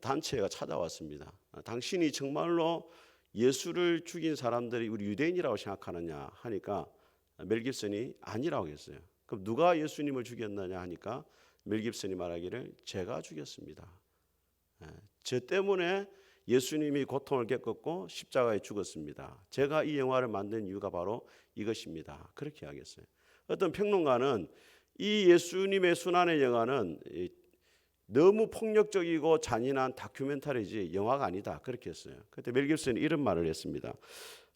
단체가 찾아왔습니다. 당신이 정말로 예수를 죽인 사람들이 우리 유대인이라고 생각하느냐 하니까 멜 깁슨이 아니라고 했어요. 그럼 누가 예수님을 죽였느냐 하니까 멜 깁슨이 말하기를 제가 죽였습니다. 저 때문에 예수님이 고통을 겪었고 십자가에 죽었습니다. 제가 이 영화를 만든 이유가 바로 이것입니다. 그렇게 이야기했어요. 어떤 평론가는 이 예수님의 순환의 영화는 너무 폭력적이고 잔인한 다큐멘터리지 영화가 아니다. 그렇게 했어요. 그때 멜 깁슨이 이런 말을 했습니다.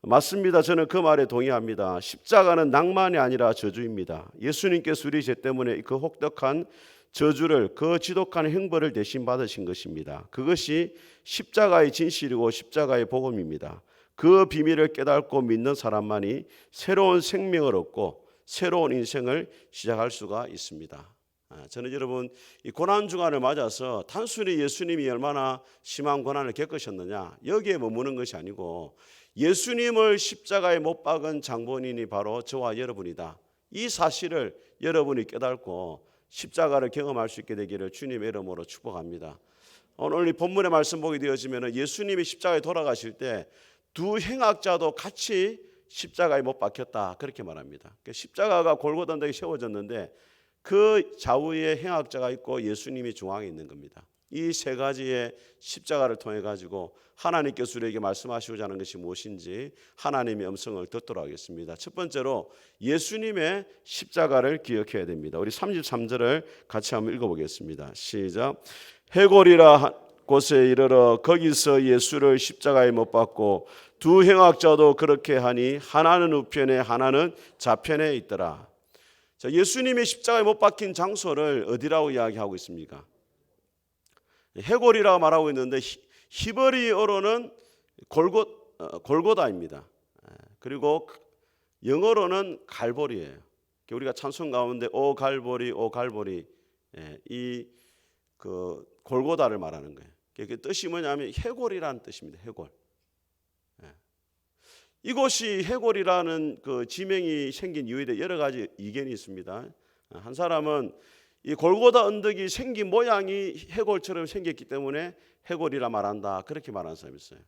맞습니다. 저는 그 말에 동의합니다. 십자가는 낭만이 아니라 저주입니다. 예수님께서 우리 죄 때문에 그 혹독한 저주를, 그 지독한 형벌을 대신 받으신 것입니다. 그것이 십자가의 진실이고 십자가의 복음입니다. 그 비밀을 깨닫고 믿는 사람만이 새로운 생명을 얻고 새로운 인생을 시작할 수가 있습니다. 저는 여러분 이 고난주간을 맞아서 단순히 예수님이 얼마나 심한 고난을 겪으셨느냐 여기에 머무는 것이 아니고 예수님을 십자가에 못 박은 장본인이 바로 저와 여러분이다. 이 사실을 여러분이 깨닫고 십자가를 경험할 수 있게 되기를 주님의 이름으로 축복합니다. 오늘 이 본문의 말씀 보게 되어지면 예수님이 십자가에 돌아가실 때 두 행악자도 같이 십자가에 못 박혔다 그렇게 말합니다. 십자가가 골고다 언덕에 세워졌는데 그 좌우에 행악자가 있고 예수님이 중앙에 있는 겁니다. 이 세 가지의 십자가를 통해 가지고 하나님께서 우리에게 말씀하시고자 하는 것이 무엇인지 하나님의 음성을 듣도록 하겠습니다. 첫 번째로 예수님의 십자가를 기억해야 됩니다. 우리 33절을 같이 한번 읽어보겠습니다. 시작. 해골이라 곳에 이르러 거기서 예수를 십자가에 못 박고 두 행악자도 그렇게 하니 하나는 우편에 하나는 좌편에 있더라. 자, 예수님이 십자가에 못 박힌 장소를 어디라고 이야기하고 있습니까? 해골이라고 말하고 있는데 히브리어로는 골고다입니다. 그리고 영어로는 갈보리예요. 우리가 찬송 가운데 오 갈보리 오 갈보리 이 그 골고다를 말하는 거예요. 그 뜻이 뭐냐면 해골이라는 뜻입니다. 해골. 이곳이 해골이라는 그 지명이 생긴 이유에 대해 여러 가지 의견이 있습니다. 한 사람은 이 골고다 언덕이 생긴 모양이 해골처럼 생겼기 때문에 해골이라 말한다 그렇게 말하는 사람이 있어요.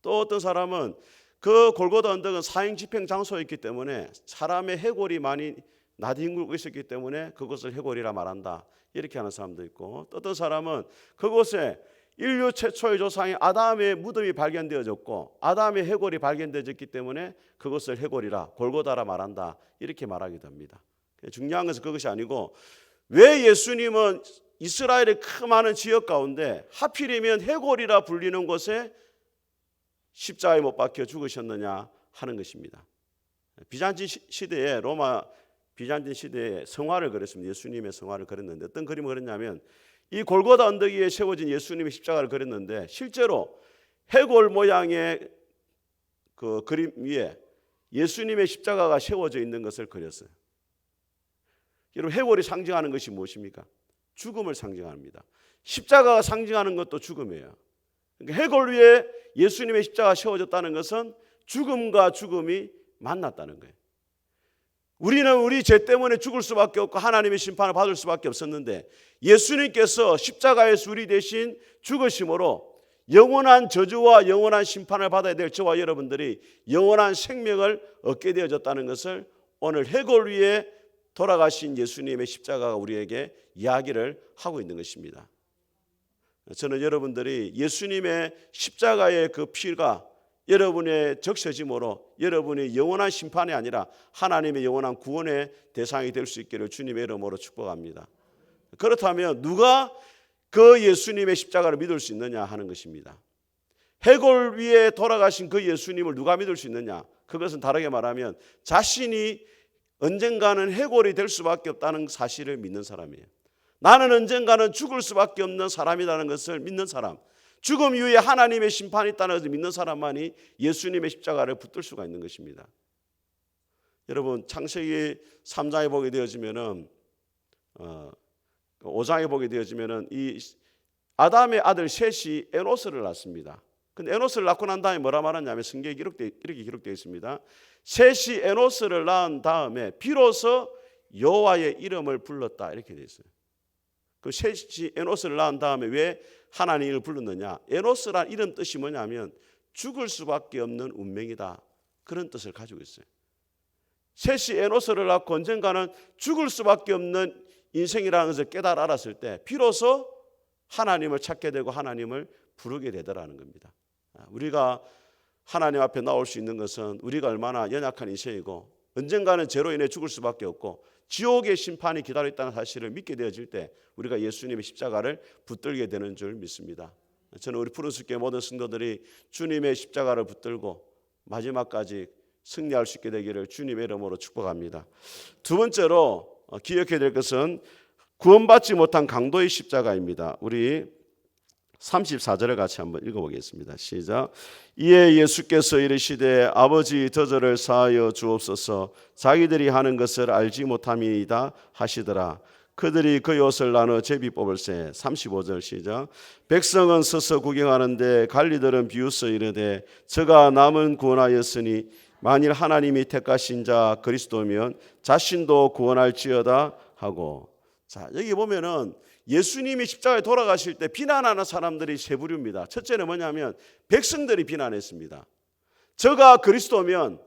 또 어떤 사람은 그 골고다 언덕은 사형 집행 장소였기 때문에 사람의 해골이 많이 나뒹굴고 있었기 때문에 그것을 해골이라 말한다 이렇게 하는 사람도 있고, 또 어떤 사람은 그곳에 인류 최초의 조상인 아담의 무덤이 발견되어졌고 아담의 해골이 발견되어졌기 때문에 그것을 해골이라 골고다라 말한다 이렇게 말하기도 합니다. 중요한 것은 그것이 아니고 왜 예수님은 이스라엘의 그 많은 지역 가운데 하필이면 해골이라 불리는 곳에 십자가에 못 박혀 죽으셨느냐 하는 것입니다. 비잔틴 시대에 로마 비잔틴 시대에 성화를 그렸습니다. 예수님의 성화를 그렸는데 어떤 그림을 그렸냐면 이 골고다 언덕 위에 세워진 예수님의 십자가를 그렸는데 실제로 해골 모양의 그 그림 위에 예수님의 십자가가 세워져 있는 것을 그렸어요. 여러분 해골이 상징하는 것이 무엇입니까? 죽음을 상징합니다. 십자가가 상징하는 것도 죽음이에요. 그러니까 해골 위에 예수님의 십자가가 세워졌다는 것은 죽음과 죽음이 만났다는 거예요. 우리는 우리 죄 때문에 죽을 수밖에 없고 하나님의 심판을 받을 수밖에 없었는데 예수님께서 십자가에서 우리 대신 죽으심으로 영원한 저주와 영원한 심판을 받아야 될 저와 여러분들이 영원한 생명을 얻게 되어졌다는 것을 오늘 해골 위에 돌아가신 예수님의 십자가가 우리에게 이야기를 하고 있는 것입니다. 저는 여러분들이 예수님의 십자가의 그 피가 여러분의 적셔짐으로 여러분의 영원한 심판이 아니라 하나님의 영원한 구원의 대상이 될 수 있기를 주님의 이름으로 축복합니다. 그렇다면 누가 그 예수님의 십자가를 믿을 수 있느냐 하는 것입니다. 해골 위에 돌아가신 그 예수님을 누가 믿을 수 있느냐? 그것은 다르게 말하면 자신이 언젠가는 해골이 될 수밖에 없다는 사실을 믿는 사람이에요. 나는 언젠가는 죽을 수밖에 없는 사람이라는 것을 믿는 사람, 죽음 이후에 하나님의 심판이 있다는 것을 믿는 사람만이 예수님의 십자가를 붙들 수가 있는 것입니다. 여러분 창세기 3장에 보게 되어지면은 5장에 보게 되어지면은 이 아담의 아들 셋이 에노스를 낳습니다. 근데 에노스를 낳고 난 다음에 뭐라 말하냐면 성경에 이렇게 기록되어 있습니다. 셋이 에노스를 낳은 다음에 비로소 여호와의 이름을 불렀다 이렇게 되어 있어요. 그 셋이 에노스를 낳은 다음에 왜 하나님을 불렀느냐? 에노스란 이름 뜻이 뭐냐면 죽을 수밖에 없는 운명이다. 그런 뜻을 가지고 있어요. 셋이 에노스를 낳고 언젠가는 죽을 수밖에 없는 인생이라는 것을 깨달아 알았을 때 비로소 하나님을 찾게 되고 하나님을 부르게 되더라는 겁니다. 우리가 하나님 앞에 나올 수 있는 것은 우리가 얼마나 연약한 인생이고 언젠가는 죄로 인해 죽을 수밖에 없고 지옥의 심판이 기다려 있다는 사실을 믿게 되어질 때 우리가 예수님의 십자가를 붙들게 되는 줄 믿습니다. 저는 우리 푸른숲교회 모든 성도들이 주님의 십자가를 붙들고 마지막까지 승리할 수 있게 되기를 주님의 이름으로 축복합니다. 두 번째로 기억해야 될 것은 구원받지 못한 강도의 십자가입니다. 우리 34절을 같이 한번 읽어보겠습니다. 시작. 이에 예수께서 이르시되 아버지 저들을 사하여 주옵소서 자기들이 하는 것을 알지 못함이다 하시더라. 그들이 그 옷을 나눠 제비 뽑을세. 35절 시작. 백성은 서서 구경하는데 관리들은 비웃어 이르되 저가 남은 구원하였으니 만일 하나님이 택하신 자 그리스도면 자신도 구원할지어다 하고. 자, 여기 보면은 예수님이 십자가에 돌아가실 때 비난하는 사람들이 세 부류입니다. 첫째는 뭐냐면 백성들이 비난했습니다. 저가 그리스도면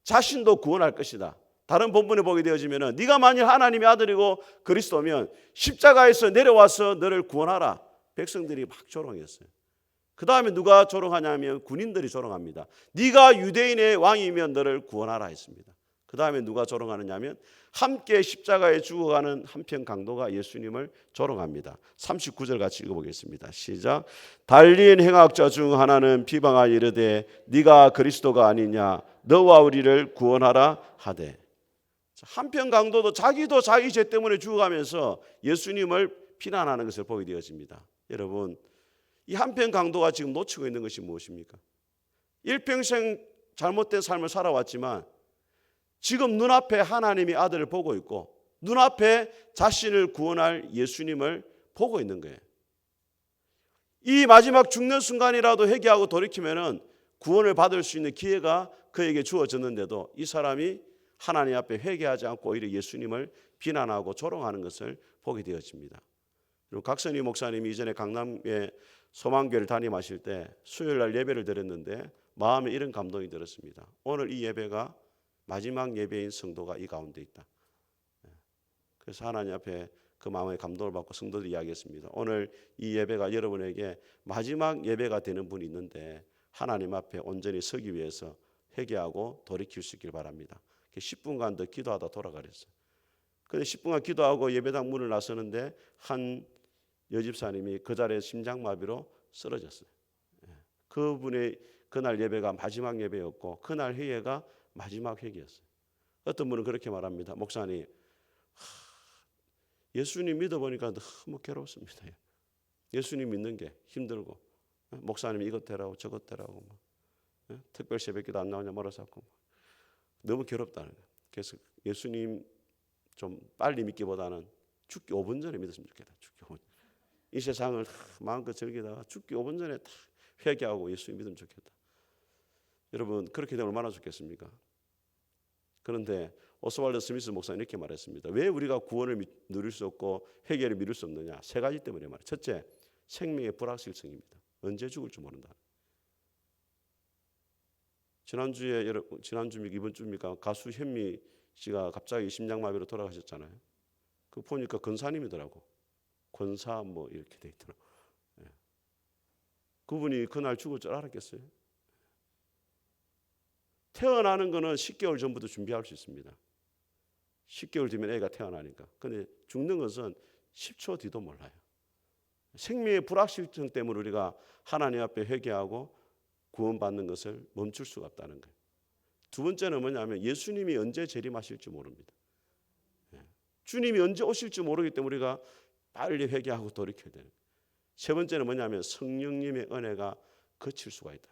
자신도 구원할 것이다. 다른 본문에 보게 되어지면은 네가 만일 하나님의 아들이고 그리스도면 십자가에서 내려와서 너를 구원하라. 백성들이 막 조롱했어요. 그 다음에 누가 조롱하냐면 군인들이 조롱합니다. 네가 유대인의 왕이면 너를 구원하라 했습니다. 그 다음에 누가 조롱하느냐면 함께 십자가에 죽어가는 한편 강도가 예수님을 조롱합니다. 39절 같이 읽어보겠습니다. 시작. 달린 행악자 중 하나는 비방하여 이르되 네가 그리스도가 아니냐 너와 우리를 구원하라 하되. 한편 강도도 자기도 자기 죄 때문에 죽어가면서 예수님을 비난하는 것을 보게 되어집니다. 여러분, 이 한편 강도가 지금 놓치고 있는 것이 무엇입니까? 일평생 잘못된 삶을 살아왔지만 지금 눈앞에 하나님의 아들을 보고 있고 눈앞에 자신을 구원할 예수님을 보고 있는 거예요. 이 마지막 죽는 순간이라도 회개하고 돌이키면은 구원을 받을 수 있는 기회가 그에게 주어졌는데도 이 사람이 하나님 앞에 회개하지 않고 오히려 예수님을 비난하고 조롱하는 것을 보게 되어집니다. 그리고 각선희 목사님이 이전에 강남에 소망교회를 담임하실 때 수요일 날 예배를 드렸는데 마음에 이런 감동이 들었습니다. 오늘 이 예배가 마지막 예배인 성도가 이 가운데 있다. 그래서 하나님 앞에 그 마음의 감동을 받고 성도들이 이야기했습니다. 오늘 이 예배가 여러분에게 마지막 예배가 되는 분이 있는데 하나님 앞에 온전히 서기 위해서 회개하고 돌이킬 수 있길 바랍니다. 10분간 더 기도하다 돌아가랬어요. 그런데 10분간 기도하고 예배당 문을 나서는데 한 여집사님이 그 자리에 심장마비로 쓰러졌어요. 그분의 그날 예배가 마지막 예배였고 그날 회개가 마지막 회개였어요. 어떤 분은 그렇게 말합니다. 목사님, 예수님 믿어보니까 너무 괴롭습니다. 예수님 믿는 게 힘들고 목사님 이것 되라고 저것 되라고 특별 새벽기도 안 나오냐 뭐라서 너무 괴롭다는 거예요. 그래서 예수님 좀 빨리 믿기보다는 죽기 5분 전에 믿었으면 좋겠다. 죽기 5분. 이 세상을 마음껏 즐기다가 죽기 5분 전에 다 회개하고 예수님 믿으면 좋겠다. 여러분 그렇게 되면 얼마나 좋겠습니까? 그런데 오스왈드 스미스 목사님 이렇게 말했습니다. 왜 우리가 구원을 누릴 수 없고 회개를 미룰 수 없느냐? 세 가지 때문에 말이에요. 첫째, 생명의 불확실성입니다. 언제 죽을지 모른다. 지난주에 이번 주입니까? 가수 현미 씨가 갑자기 심장마비로 돌아가셨잖아요. 그 보니까 권사님이더라고. 권사 뭐 이렇게 돼 있더라고. 그분이 그날 죽을 줄 알았겠어요? 태어나는 거는 10개월 전부터 준비할 수 있습니다. 10개월 뒤면 애가 태어나니까. 그런데 죽는 것은 10초 뒤도 몰라요. 생명의 불확실성 때문에 우리가 하나님 앞에 회개하고 구원받는 것을 멈출 수가 없다는 거예요. 두 번째는 뭐냐면 예수님이 언제 재림하실지 모릅니다. 주님이 언제 오실지 모르기 때문에 우리가 빨리 회개하고 돌이켜야 되는 거예요. 세 번째는 뭐냐면 성령님의 은혜가 거칠 수가 있다.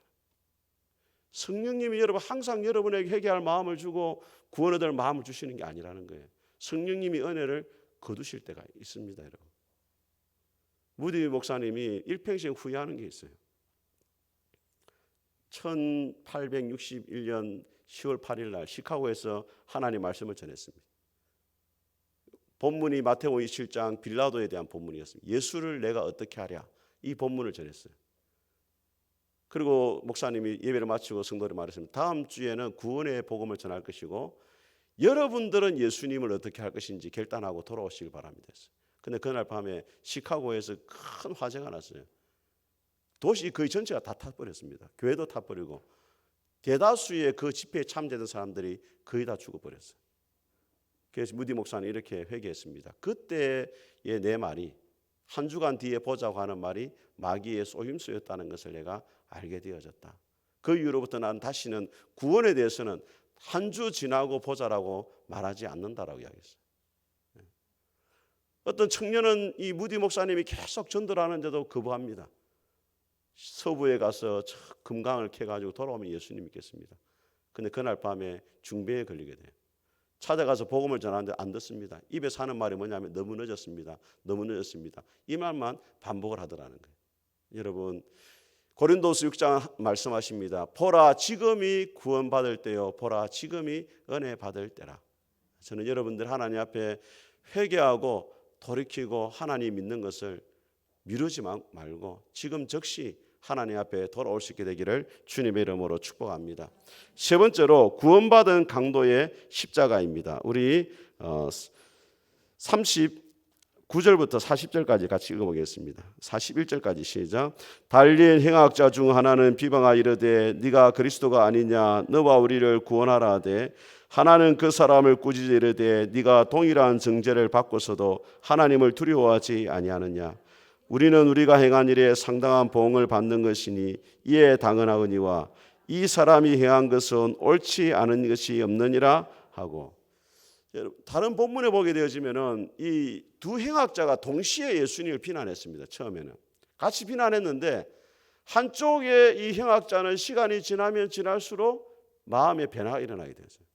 성령님이 여러분 항상 여러분에게 회개할 마음을 주고 구원 얻을 마음을 주시는 게 아니라는 거예요. 성령님이 은혜를 거두실 때가 있습니다, 여러분. 무디 목사님이 일평생 후회하는 게 있어요. 1861년 10월 8일 날 시카고에서 하나님 말씀을 전했습니다. 본문이 마태복음 27장 빌라도에 대한 본문이었습니다. 예수를 내가 어떻게 하랴? 이 본문을 전했어요. 그리고 목사님이 예배를 마치고 성도를 말했습니다. 다음 주에는 구원의 복음을 전할 것이고 여러분들은 예수님을 어떻게 할 것인지 결단하고 돌아오시길 바랍니다. 그런데 그날 밤에 시카고에서 큰 화재가 났어요. 도시 거의 전체가 다 타버렸습니다. 교회도 타버리고 대다수의 그 집회에 참여했던 사람들이 거의 다 죽어버렸어요. 그래서 무디 목사는 이렇게 회개했습니다. 그때의 내 말이 한 주간 뒤에 보자고 하는 말이 마귀의 속임수였다는 것을 내가 알게 되어졌다. 그 이후로부터 난 다시는 구원에 대해서는 한 주 지나고 보자라고 말하지 않는다라고 이야기했어요. 어떤 청년은 이 무디 목사님이 계속 전도하는데도 거부합니다. 서부에 가서 금강을 캐가지고 돌아오면 예수님 믿겠습니다. 근데 그날 밤에 중병에 걸리게 돼요. 찾아가서 복음을 전하는데 안 듣습니다. 입에서 하는 말이 뭐냐면 너무 늦었습니다. 너무 늦었습니다. 이 말만 반복을 하더라는 거예요. 여러분 고린도서 6장 말씀하십니다. 보라 지금이 구원받을 때요. 보라 지금이 은혜 받을 때라. 저는 여러분들 하나님 앞에 회개하고 돌이키고 하나님 믿는 것을 미루지 말고 지금 즉시 하나님 앞에 돌아올 수 있게 되기를 주님의 이름으로 축복합니다. 세 번째로 구원받은 강도의 십자가입니다. 우리 39절부터 40절까지 같이 읽어보겠습니다. 41절까지 시작. 달린 행악자 중 하나는 비방하 이르되 네가 그리스도가 아니냐 너와 우리를 구원하라 하되 하나는 그 사람을 꾸짖어 이르되 네가 동일한 정죄를 받고서도 하나님을 두려워하지 아니하느냐. 우리는 우리가 행한 일에 상당한 보응을 받는 것이니 이에 당연하거니와 이 사람이 행한 것은 옳지 않은 것이 없느니라 하고. 다른 본문에 보게 되어지면은 이 두 행악자가 동시에 예수님을 비난했습니다. 처음에는 같이 비난했는데 한쪽의 이 행악자는 시간이 지나면 지날수록 마음의 변화가 일어나게 되었어요.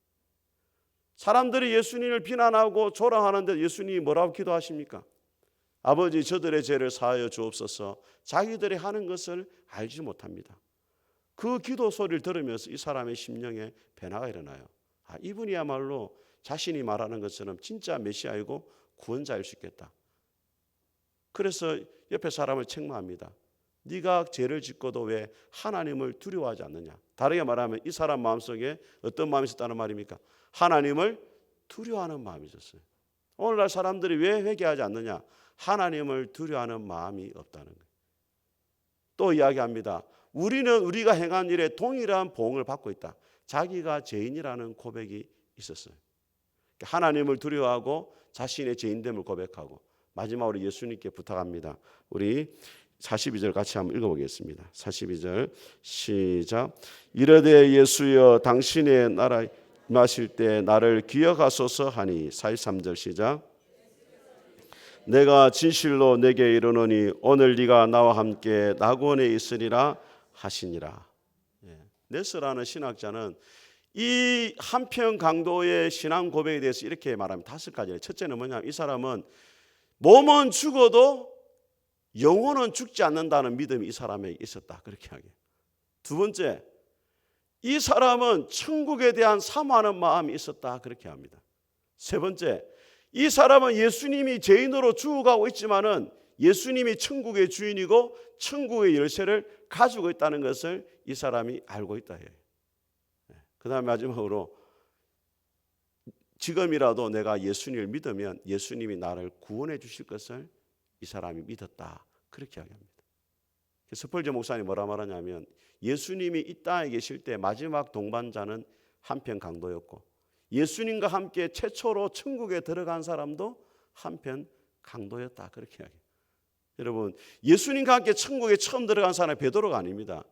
사람들이 예수님을 비난하고 조롱하는데 예수님이 뭐라고 기도하십니까? 아버지 저들의 죄를 사하여 주옵소서. 자기들이 하는 것을 알지 못합니다. 그 기도 소리를 들으면서 이 사람의 심령에 변화가 일어나요. 이분이야말로 자신이 말하는 것처럼 진짜 메시아이고 구원자일 수 있겠다. 그래서 옆에 사람을 책망합니다. 네가 죄를 짓고도 왜 하나님을 두려워하지 않느냐. 다르게 말하면 이 사람 마음속에 어떤 마음이 있었다는 말입니까? 하나님을 두려워하는 마음이 있었어요. 오늘날 사람들이 왜 회개하지 않느냐? 하나님을 두려워하는 마음이 없다는 거예요. 또 이야기합니다. 우리는 우리가 행한 일에 동일한 보응을 받고 있다. 자기가 죄인이라는 고백이 있었어요. 하나님을 두려워하고 자신의 죄인됨을 고백하고 마지막으로 예수님께 부탁합니다. 우리 42절 같이 한번 읽어보겠습니다. 42절 시작. 이르되 예수여 당신의 나라에 임하실 때 나를 기억하소서 하니. 43절 시작. 내가 진실로 내게 이르노니 오늘 네가 나와 함께 낙원에 있으리라 하시니라. 네스라는 신학자는 이 한편 강도의 신앙 고백에 대해서 이렇게 말합니다. 5가지. 첫째는 뭐냐면 이 사람은 몸은 죽어도 영혼은 죽지 않는다는 믿음이 이 사람에게 있었다. 그렇게 하게. 두 번째, 이 사람은 천국에 대한 사모하는 마음이 있었다. 그렇게 합니다. 세 번째, 이 사람은 예수님이 죄인으로 죽어가고 있지만은 예수님이 천국의 주인이고 천국의 열쇠를 가지고 있다는 것을 이 사람이 알고 있다 해요. 그 다음에 마지막으로 지금이라도 내가 예수님을 믿으면 예수님이 나를 구원해 주실 것을 이 사람이 믿었다. 그렇게 이야기합니다. 스펄전 목사님이 뭐라 말하냐면 예수님이 이 땅에 계실 때 마지막 동반자는 한편 강도였고 예수님과 함께 최초로 천국에 들어간 사람도 한편 강도였다. 그렇게 이야기해요. 여러분 예수님과 함께 천국에 처음 들어간 사람이 베드로가 아닙니다.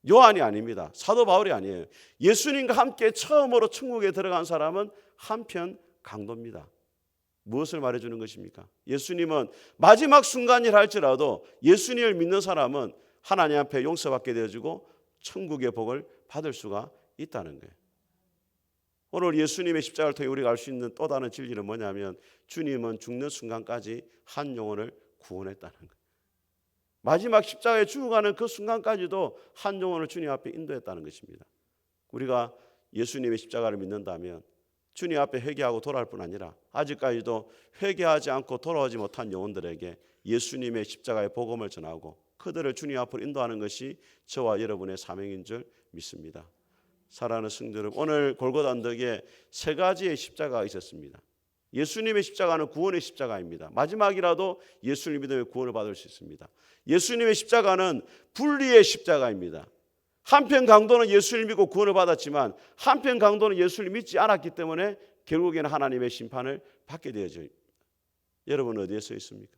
요한이 아닙니다. 사도 바울이 아니에요. 예수님과 함께 처음으로 천국에 들어간 사람은 한편 강도입니다. 무엇을 말해주는 것입니까? 예수님은 마지막 순간이라 할지라도 예수님을 믿는 사람은 하나님 앞에 용서받게 되어지고 천국의 복을 받을 수가 있다는 거예요. 오늘 예수님의 십자가를 통해 우리가 알 수 있는 또 다른 진리는 뭐냐면 주님은 죽는 순간까지 한 영혼을 구원했다는 거예요. 마지막 십자가에 죽어가는 그 순간까지도 한 영혼을 주님 앞에 인도했다는 것입니다. 우리가 예수님의 십자가를 믿는다면 주님 앞에 회개하고 돌아올 뿐 아니라 아직까지도 회개하지 않고 돌아오지 못한 영혼들에게 예수님의 십자가의 복음을 전하고 그 그들을 주님 앞으로 인도하는 것이 저와 여러분의 사명인 줄 믿습니다. 사랑하는 성도 여러분, 오늘 골고다 언덕에 세 가지의 십자가가 있었습니다. 예수님의 십자가는 구원의 십자가입니다. 마지막이라도 예수님 믿음의 구원을 받을 수 있습니다. 예수님의 십자가는 분리의 십자가입니다. 한편 강도는 예수님 믿고 구원을 받았지만 한편 강도는 예수를 믿지 않았기 때문에 결국에는 하나님의 심판을 받게 되어져요. 여러분 어디에 서 있습니까?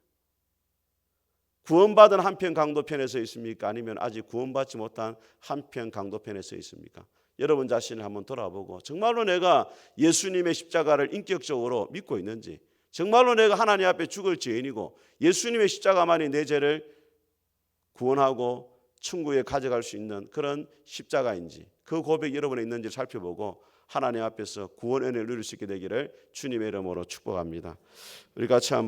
구원받은 한편 강도 편에 서 있습니까? 아니면 아직 구원받지 못한 한편 강도 편에 서 있습니까? 여러분 자신을 한번 돌아보고 정말로 내가 예수님의 십자가를 인격적으로 믿고 있는지, 정말로 내가 하나님 앞에 죽을 죄인이고 예수님의 십자가만이 내 죄를 구원하고 천국에 가져갈 수 있는 그런 십자가인지, 그 고백이 여러분에 있는지 살펴보고 하나님 앞에서 구원 은혜를 누릴 수 있게 되기를 주님의 이름으로 축복합니다. 우리 같이 한번